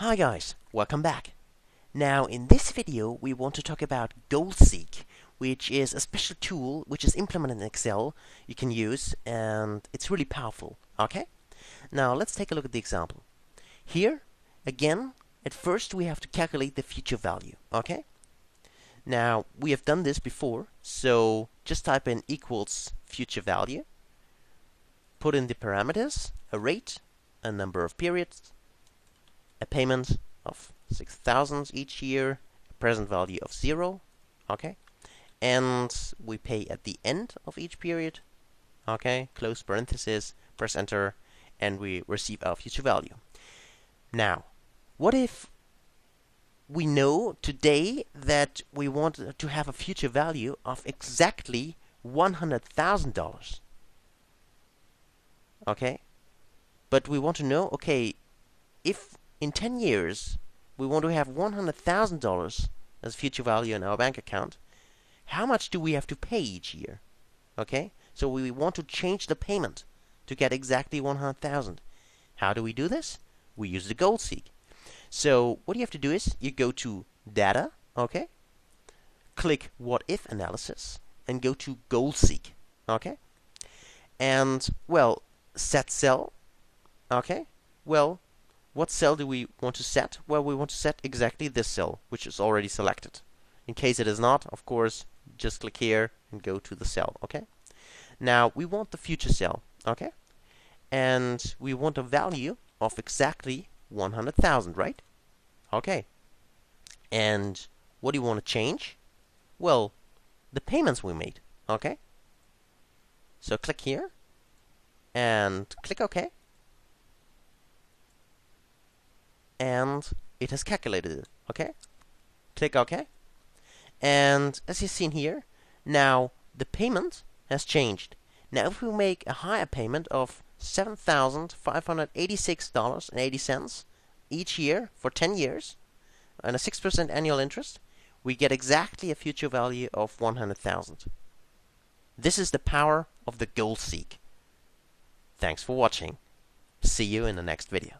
Hi guys, welcome back. Now in this video we want to talk about GoalSeek, which is a special tool which is implemented in Excel you can use, and it's really powerful. Okay? Now let's take a look at the example. Here, again, at first we have to calculate the future value. Okay? Now we have done this before, so just type in equals future value, put in the parameters, a rate, a number of periods, a payment of 6,000 each year, a present value of 0, okay, and we pay at the end of each period, okay, close parenthesis, press enter, and we receive our future value. Now, what if we know today that we want to have a future value of exactly $100,000? Okay, but we want to know, okay, if in 10 years we want to have $100,000 as future value in our bank account, how much do we have to pay each year? Okay, so we want to change the payment to get exactly 100,000. How do we do this? We use the GoalSeek. So what you have to do is you go to Data, okay, click What If Analysis, and go to GoalSeek, okay, and well, set cell, okay, well, what cell do we want to set? Well, we want to set exactly this cell, which is already selected. In case it is not, of course, just click here and go to the cell, okay? Now, we want the future cell, okay? And we want a value of exactly 100,000, right? Okay. And what do you want to change? Well, the payments we made, okay? So click here and click OK. And it has calculated it, okay? Click OK. And as you've seen here, now the payment has changed. Now if we make a higher payment of $7,586.80 each year for 10 years, and a 6% annual interest, we get exactly a future value of 100,000. This is the power of the GoalSeek. Thanks for watching. See you in the next video.